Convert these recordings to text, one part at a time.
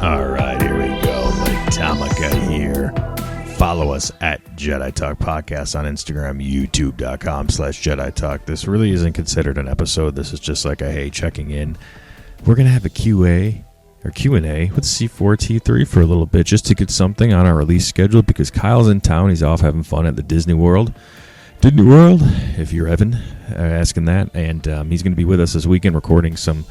All right, here we go. Metallica here. Follow us at Jedi Talk Podcast on Instagram, youtube.com/Jedi Talk. This really isn't considered an episode. This is just like a, hey, checking in. We're going to have a Q&A with C4-T3 for a little bit just to get something on our release schedule because Kyle's in town. He's off having fun at the Disney World, if you're Evan, asking that. And he's going to be with us this weekend recording some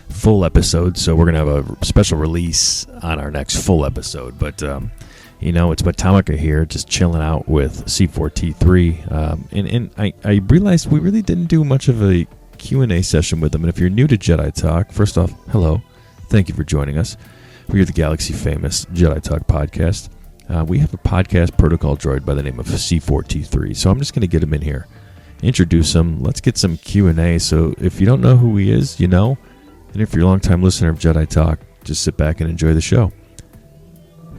full episodes. So we're going to have a special release on our next full episode. But, it's Metallica here, just chilling out with C4-T3. And I realized we really didn't do much of a Q&A session with them. And if you're new to Jedi Talk, first off, hello. Thank you for joining us. We are the Galaxy famous Jedi Talk podcast. We have a podcast protocol droid by the name of C4-T3. So I'm just going to get him in here, introduce him. Let's get some Q&A. So if you don't know who he is, you know. And if you're a long-time listener of Jedi Talk, just sit back and enjoy the show.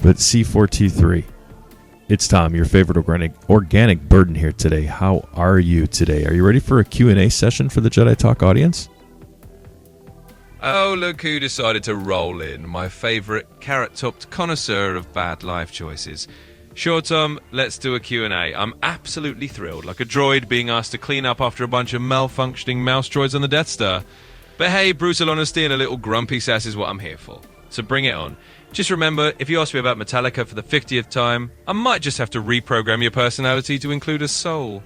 But C4-T3, it's Tom, your favorite organic burden here today. How are you today? Are you ready for a Q&A session for the Jedi Talk audience? Oh, look who decided to roll in, my favorite carrot-topped connoisseur of bad life choices. Sure, Tom, let's do a Q&A. I'm absolutely thrilled, like a droid being asked to clean up after a bunch of malfunctioning mouse droids on the Death Star. But hey, brutal honesty and a little grumpy sass is what I'm here for. So bring it on. Just remember, if you ask me about Metallica for the 50th time, I might just have to reprogram your personality to include a soul.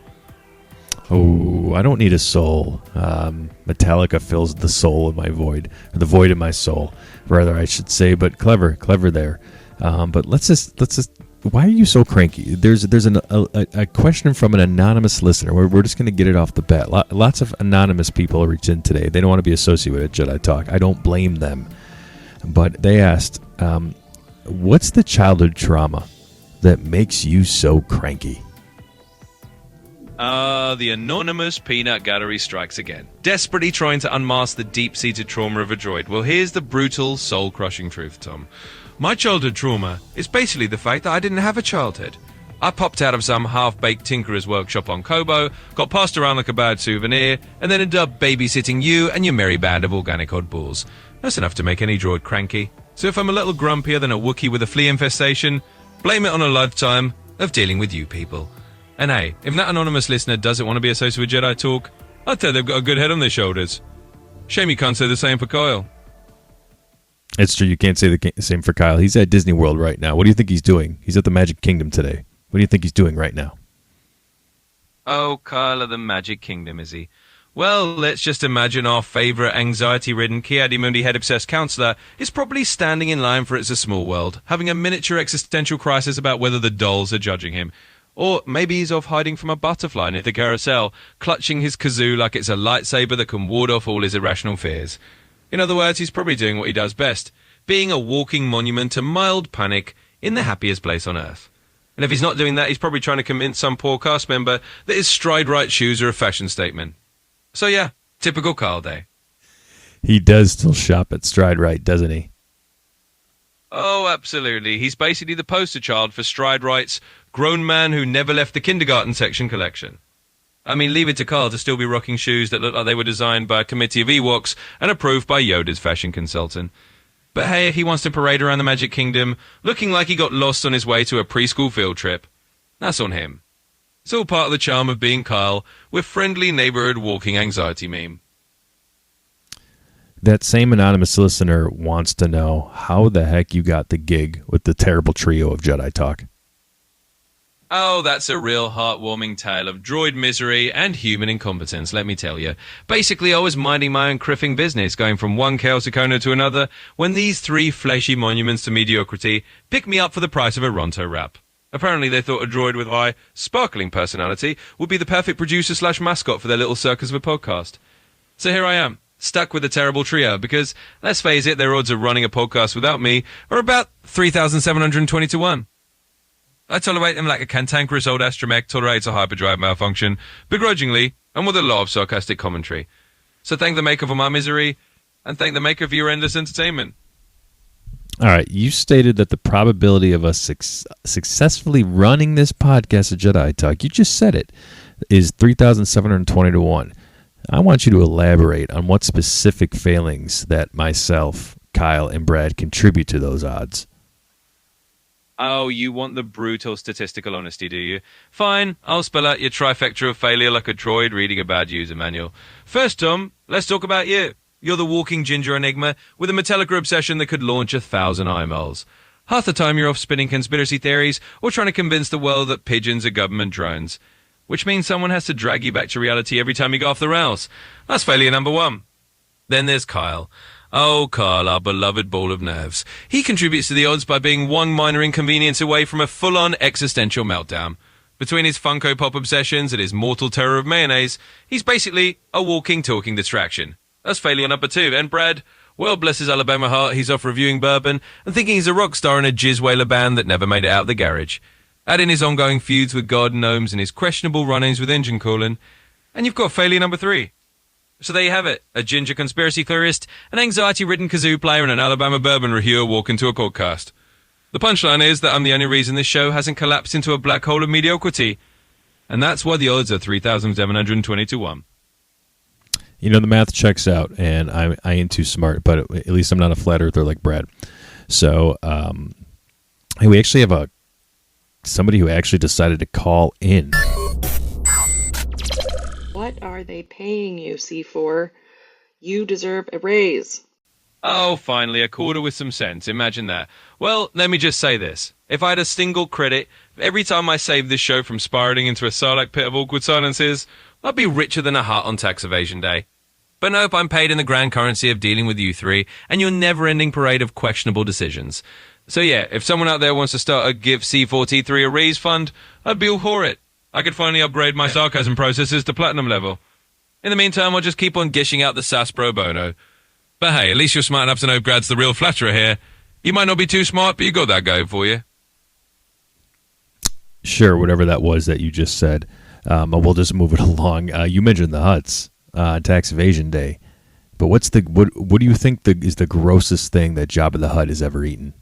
Oh, I don't need a soul. Metallica fills the soul of my void, or the void in my soul, rather I should say. But clever there. But let's just. Why are you so cranky? There's a question from an anonymous listener. We're just going to get it off the bat. Lots of anonymous people reach in today. They don't want to be associated with Jedi Talk. I don't blame them. But they asked, what's the childhood trauma that makes you so cranky? The anonymous peanut gallery strikes again, desperately trying to unmask the deep-seated trauma of a droid. Well, here's the brutal, soul-crushing truth, Tom. My childhood trauma is basically the fact that I didn't have a childhood. I popped out of some half-baked tinkerer's workshop on Kobo, got passed around like a bad souvenir, and then ended up babysitting you and your merry band of organic oddballs. That's enough to make any droid cranky. So if I'm a little grumpier than a Wookiee with a flea infestation, blame it on a lifetime of dealing with you people. And hey, if that anonymous listener doesn't want to be associated with Jedi Talk, I'd say they've got a good head on their shoulders. Shame you can't say the same for Kyle. It's true, you can't say the same for Kyle. He's at Disney World right now. What do you think he's doing? He's at the Magic Kingdom today. What do you think he's doing right now? Oh, Kyle of the Magic Kingdom, is he? Well, let's just imagine our favourite anxiety-ridden Ki-Adi-Mundi head-obsessed counsellor is probably standing in line for It's a Small World, having a miniature existential crisis about whether the dolls are judging him. Or maybe he's off hiding from a butterfly near the carousel, clutching his kazoo like it's a lightsaber that can ward off all his irrational fears. In other words, he's probably doing what he does best, being a walking monument to mild panic in the happiest place on Earth. And if he's not doing that, he's probably trying to convince some poor cast member that his stride-right shoes are a fashion statement. So yeah, typical Carl Day. He does still shop at Stride Right, doesn't he? Oh, absolutely. He's basically the poster child for Stride Right's grown man who never left the kindergarten section collection. I mean, leave it to Carl to still be rocking shoes that look like they were designed by a committee of Ewoks and approved by Yoda's fashion consultant. But hey, he wants to parade around the Magic Kingdom looking like he got lost on his way to a preschool field trip. That's on him. It's all part of the charm of being Kyle, with friendly neighborhood walking anxiety meme. That same anonymous listener wants to know how the heck you got the gig with the terrible trio of Jedi Talk. Oh, that's a real heartwarming tale of droid misery and human incompetence, let me tell you. Basically, I was minding my own criffing business, going from one Chaos Icona to another, when these three fleshy monuments to mediocrity picked me up for the price of a Ronto wrap. Apparently, they thought a droid with high, sparkling personality would be the perfect producer/mascot for their little circus of a podcast. So here I am, stuck with a terrible trio, because, let's face it, their odds of running a podcast without me are about 3,720 to 1. I tolerate them like a cantankerous old astromech tolerates a hyperdrive malfunction, begrudgingly and with a lot of sarcastic commentary. So thank the maker for my misery, and thank the maker for your endless entertainment. All right, you stated that the probability of us successfully running this podcast at Jedi Talk, you just said it, is 3,720 to 1. I want you to elaborate on what specific failings that myself, Kyle and Brad contribute to those odds? Oh, you want the brutal statistical honesty, do you? Fine, I'll spell out your trifecta of failure like a droid reading a bad user manual. First, Tom, let's talk about you. You're the walking ginger enigma with a Metallica obsession that could launch 1,000 eyeballs. Half the time you're off spinning conspiracy theories or trying to convince the world that pigeons are government drones. Which means someone has to drag you back to reality every time you go off the rails. That's failure number one. Then there's Kyle. Oh, Kyle, our beloved ball of nerves. He contributes to the odds by being one minor inconvenience away from a full-on existential meltdown. Between his Funko Pop obsessions and his mortal terror of mayonnaise, he's basically a walking, talking distraction. That's failure number two. And Brad, well, bless his Alabama heart, he's off reviewing bourbon and thinking he's a rock star in a jizz whaler band that never made it out of the garage. Add in his ongoing feuds with garden gnomes and his questionable run-ins with engine cooling, and you've got failure number three. So there you have it, a ginger conspiracy theorist, an anxiety-ridden kazoo player, and an Alabama bourbon reviewer walk into a podcast. The punchline is that I'm the only reason this show hasn't collapsed into a black hole of mediocrity, and that's why the odds are 3,720 to 1. You know, the math checks out, and I ain't too smart, but at least I'm not a flat earther like Brad. So, hey, we actually have somebody who actually decided to call in. What are they paying you, C4? You deserve a raise. Oh, finally, a quarter with some sense. Imagine that. Well, let me just say this. If I had a single credit every time I saved this show from spiraling into a Sarlacc pit of awkward silences, I'd be richer than a hut on tax evasion day. But nope, I'm paid in the grand currency of dealing with you three and your never-ending parade of questionable decisions. So yeah, if someone out there wants to start a Give C4-T3 a raise fund, I'd be all for it. I could finally upgrade my sarcasm processes to platinum level. In the meantime, I'll just keep on gishing out the sass pro bono. But hey, at least you're smart enough to know Brad's the real flatterer here. You might not be too smart, but you got that going for you. Sure, whatever that was that you just said. We'll just move it along. You mentioned the huts, tax evasion day. But what do you think is the grossest thing that Jabba the Hutt has ever eaten?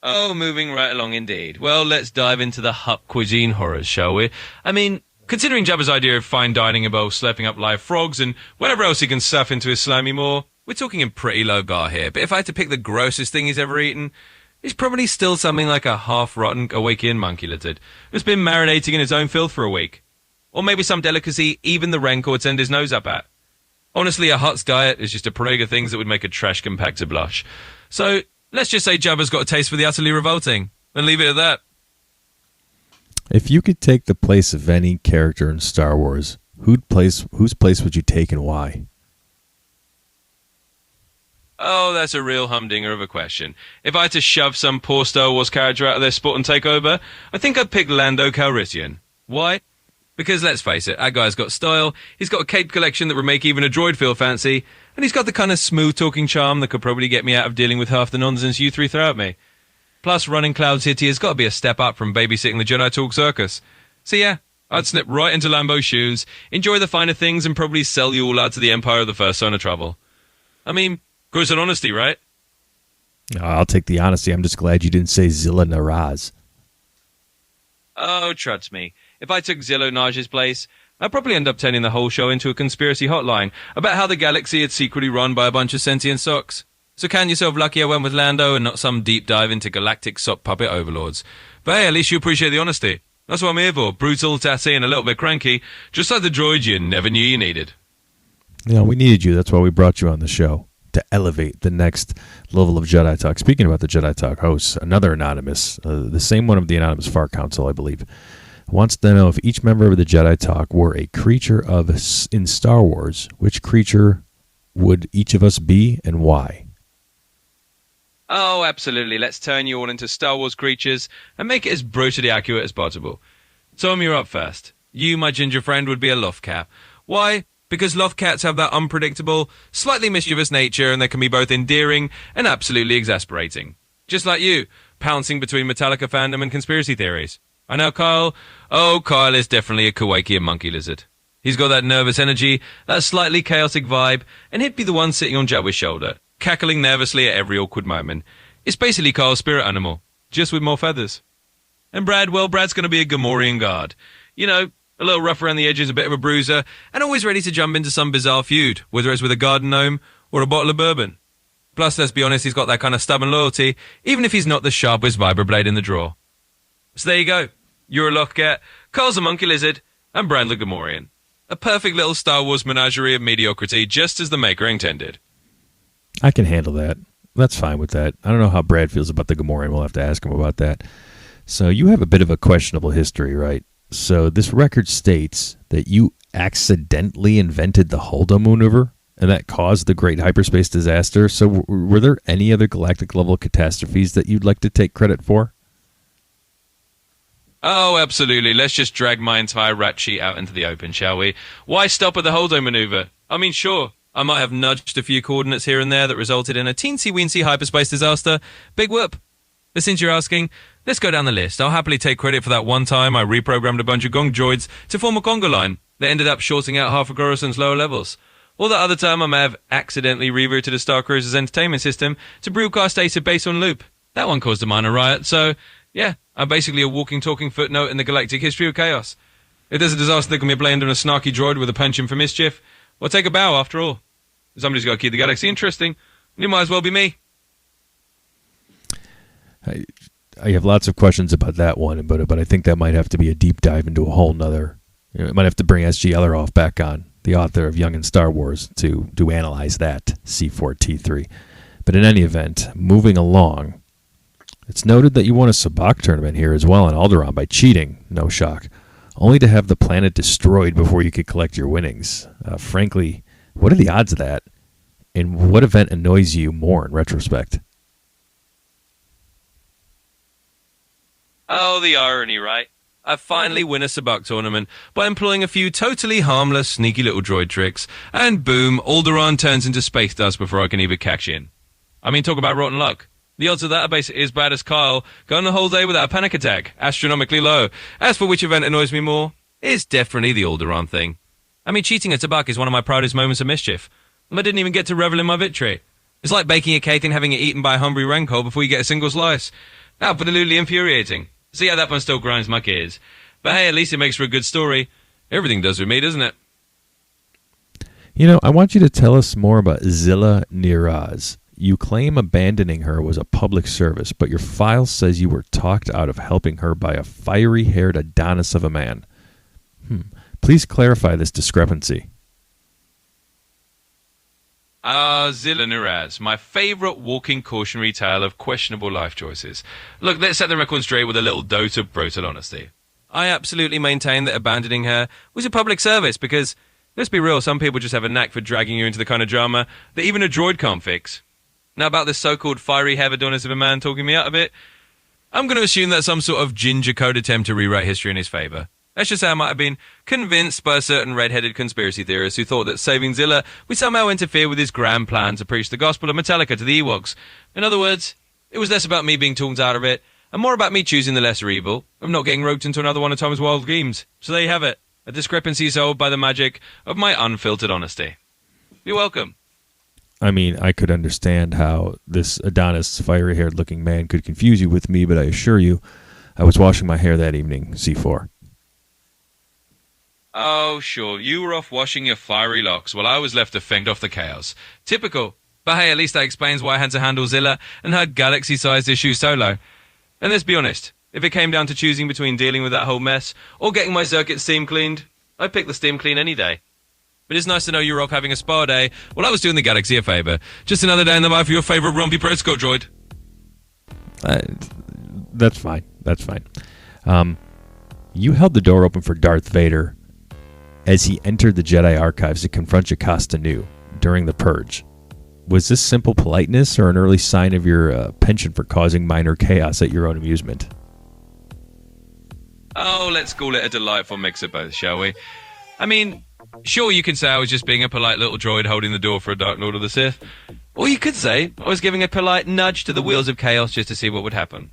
Oh, moving right along indeed. Well, let's dive into the Hutt cuisine horrors, shall we? I mean, considering Jabba's idea of fine dining involves slurping up live frogs and whatever else he can stuff into his slimy maw, we're talking in pretty low bar here. But if I had to pick the grossest thing he's ever eaten, it's probably still something like a half-rotten Awakening monkey lizard who's been marinating in his own filth for a week. Or maybe some delicacy even the Rancor would tend his nose up at. Honestly, a Hutt's diet is just a parade of things that would make a trash compactor blush. So let's just say Jabba's got a taste for the utterly revolting, and leave it at that. If you could take the place of any character in Star Wars, whose place would you take and why? Oh, that's a real humdinger of a question. If I had to shove some poor Star Wars character out of their spot and take over, I think I'd pick Lando Calrissian. Why? Because let's face it, that guy's got style, he's got a cape collection that would make even a droid feel fancy, and he's got the kind of smooth-talking charm that could probably get me out of dealing with half the nonsense you three throw at me. Plus, running Cloud City has got to be a step up from babysitting the Jedi Talk Circus. So yeah, I'd snip right into Lambo's shoes, enjoy the finer things, and probably sell you all out to the Empire of the First Sign of Trouble. I mean, gross and honesty, right? I'll take the honesty. I'm just glad you didn't say Zilla Naraz. Oh, trust me. If I took Zillo Naj's place, I'd probably end up turning the whole show into a conspiracy hotline about how the galaxy is secretly run by a bunch of sentient socks. So count yourself lucky I went with Lando and not some deep dive into galactic sock puppet overlords. But hey, at least you appreciate the honesty. That's what I'm here for. Brutal, sassy, and a little bit cranky, just like the droid you never knew you needed. You know, we needed you. That's why we brought you on the show, to elevate the next level of Jedi Talk. Speaking about the Jedi Talk hosts, another anonymous, the same one of the anonymous Far Council, I believe, wants to know if each member of the Jedi Talk were a creature in Star Wars, which creature would each of us be and why? Oh, absolutely. Let's turn you all into Star Wars creatures and make it as brutally accurate as possible. Tom, you're up first. You, my ginger friend, would be a Lothcat. Why? Because Lothcats have that unpredictable, slightly mischievous nature, and they can be both endearing and absolutely exasperating. Just like you, pouncing between Metallica fandom and conspiracy theories. I know Kyle. Oh, Kyle is definitely a Kowakian monkey lizard. He's got that nervous energy, that slightly chaotic vibe, and he'd be the one sitting on Jabba's shoulder, cackling nervously at every awkward moment. It's basically Kyle's spirit animal, just with more feathers. And Brad, well, Brad's going to be a Gamorrean guard. You know, a little rough around the edges, a bit of a bruiser, and always ready to jump into some bizarre feud, whether it's with a garden gnome or a bottle of bourbon. Plus, let's be honest, he's got that kind of stubborn loyalty, even if he's not the sharpest vibroblade in the drawer. So there you go. You're a Lothcat, Carl's a monkey lizard, and Brad the Gamorrean. A perfect little Star Wars menagerie of mediocrity, just as the maker intended. I can handle that. That's fine with that. I don't know how Brad feels about the Gamorrean. We'll have to ask him about that. So you have a bit of a questionable history, right? So this record states that you accidentally invented the Holdo maneuver, and that caused the Great Hyperspace Disaster. So were there any other galactic-level catastrophes that you'd like to take credit for? Oh, absolutely. Let's just drag my entire rat sheet out into the open, shall we? Why stop at the Holdo maneuver? I mean, sure, I might have nudged a few coordinates here and there that resulted in a teensy-weensy hyperspace disaster. Big whoop. But since you're asking, let's go down the list. I'll happily take credit for that one time I reprogrammed a bunch of gong droids to form a conga line that ended up shorting out half of Coruscant's lower levels. Or that other time I may have accidentally rerouted a Star Cruiser's entertainment system to broadcast Ace of Base on loop. That one caused a minor riot, so yeah, I'm basically a walking, talking footnote in the galactic history of chaos. If there's a disaster that can be blamed on a snarky droid with a penchant for mischief, well, take a bow after all. Somebody's got to keep the galaxy interesting. It might as well be me. I have lots of questions about that one, but I think that might have to be a deep dive into a whole nother. It might have to bring S.G. Elleroff back on, the author of Young and Star Wars, to analyze that C4-T3. But in any event, moving along, it's noted that you won a Sabacc tournament here as well in Alderaan by cheating, no shock, only to have the planet destroyed before you could collect your winnings. Frankly, what are the odds of that? And what event annoys you more in retrospect? Oh, the irony, right? I finally win a Sabacc tournament by employing a few totally harmless, sneaky little droid tricks, and boom, Alderaan turns into space dust before I can even catch in. I mean, talk about rotten luck. The odds of that are basically as bad as Kyle going the whole day without a panic attack, astronomically low. As for which event annoys me more, it's definitely the Alderaan thing. I mean, cheating at Sabacc is one of my proudest moments of mischief. I didn't even get to revel in my victory. It's like baking a cake and having it eaten by a hungry rancor before you get a single slice. Absolutely infuriating. See how that one still grinds my gears. But hey, at least it makes for a good story. Everything does with me, doesn't it? You know, I want you to tell us more about Zilla Niraz. You claim abandoning her was a public service, but your file says you were talked out of helping her by a fiery-haired Adonis of a man. Please clarify this discrepancy. Zilla Niraz, my favourite walking cautionary tale of questionable life choices. Look, let's set the record straight with a little dose of brutal honesty. I absolutely maintain that abandoning her was a public service because, let's be real, some people just have a knack for dragging you into the kind of drama that even a droid can't fix. Now about this so-called fiery-haired Adonis of a man talking me out of it, I'm going to assume that's some sort of ginger code attempt to rewrite history in his favour. Let's just say I might have been convinced by a certain red-headed conspiracy theorist who thought that saving Zilla would somehow interfere with his grand plan to preach the gospel of Metallica to the Ewoks. In other words, it was less about me being talked out of it, and more about me choosing the lesser evil of not getting roped into another one of Tom's wild schemes. So there you have it, a discrepancy solved by the magic of my unfiltered honesty. You're welcome. I mean, I could understand how this Adonis, fiery-haired looking man could confuse you with me, but I assure you, I was washing my hair that evening, C4. Oh, sure, you were off washing your fiery locks while I was left to fend off the chaos. Typical. But hey, at least that explains why I had to handle Zilla and her galaxy-sized issue solo. And let's be honest, if it came down to choosing between dealing with that whole mess or getting my circuit steam cleaned, I'd pick the steam clean any day. But it's nice to know you're off having a spa day while I was doing the galaxy a favour. Just another day in the life of your favourite rumpy protocol droid. That's fine. That's fine. You held the door open for Darth Vader as he entered the Jedi archives to confront Jocasta Nu during the Purge. Was this simple politeness or an early sign of your penchant for causing minor chaos at your own amusement? Oh, let's call it a delightful mix of both, shall we? I mean, sure, you could say I was just being a polite little droid holding the door for a Dark Lord of the Sith. Or you could say I was giving a polite nudge to the wheels of chaos just to see what would happen.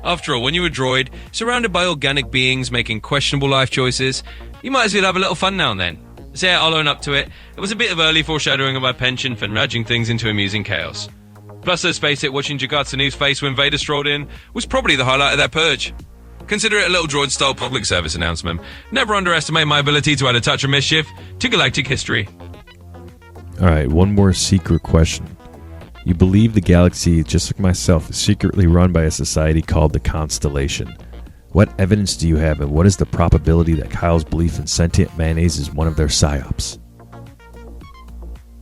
After all, when you're a droid, surrounded by organic beings making questionable life choices, you might as well have a little fun now and then. So yeah, I'll own up to it. It was a bit of early foreshadowing of my penchant for nudging things into amusing chaos. Plus, let's face it, watching Jocasta Nu's face when Vader strolled in was probably the highlight of that purge. Consider it a little droid-style public service announcement. Never underestimate my ability to add a touch of mischief to galactic history. All right, one more secret question. You believe the galaxy, just like myself, is secretly run by a society called the Constellation. What evidence do you have, and what is the probability that Kyle's belief in sentient mayonnaise is one of their psyops?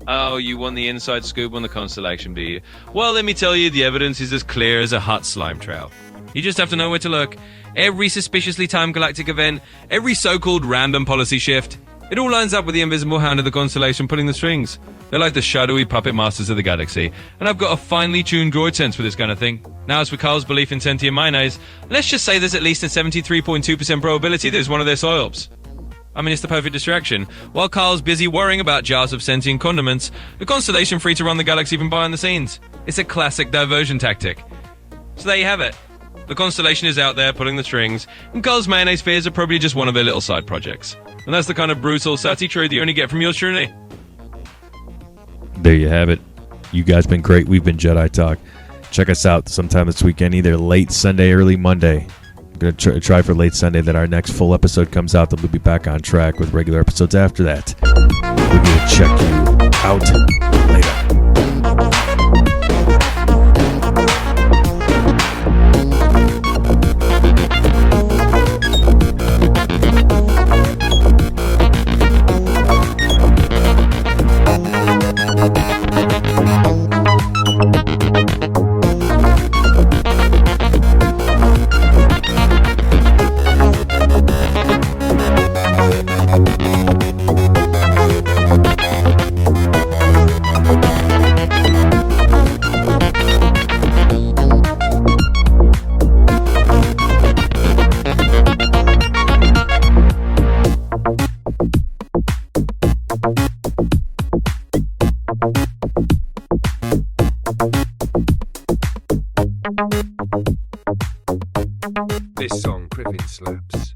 Oh, you want the inside scoop on the Constellation, do you? Well, let me tell you, the evidence is as clear as a hot slime trail. You just have to know where to look. Every suspiciously timed galactic event, every so-called random policy shift, it all lines up with the invisible hand of the Constellation pulling the strings. They're like the shadowy puppet masters of the galaxy, and I've got a finely tuned droid sense for this kind of thing. Now, as for Carl's belief in sentient mayonnaise, let's just say there's at least a 73.2% probability there's one of their psyops. I mean, it's the perfect distraction. While Carl's busy worrying about jars of sentient condiments, the Constellation free to run the galaxy from behind the scenes. It's a classic diversion tactic. So there you have it. The Constellation is out there pulling the strings, and Carl's mayonnaise fears are probably just one of their little side projects. And that's the kind of brutal, satty truth you only get from yours truly. There you have it. You guys been great. We've been Jedi Talk. Check us out sometime this weekend, either late Sunday, early Monday. I'm going to try for late Sunday that our next full episode comes out. Then we'll be back on track with regular episodes after that. We're going to check you out later. This song, Cricket Slaps.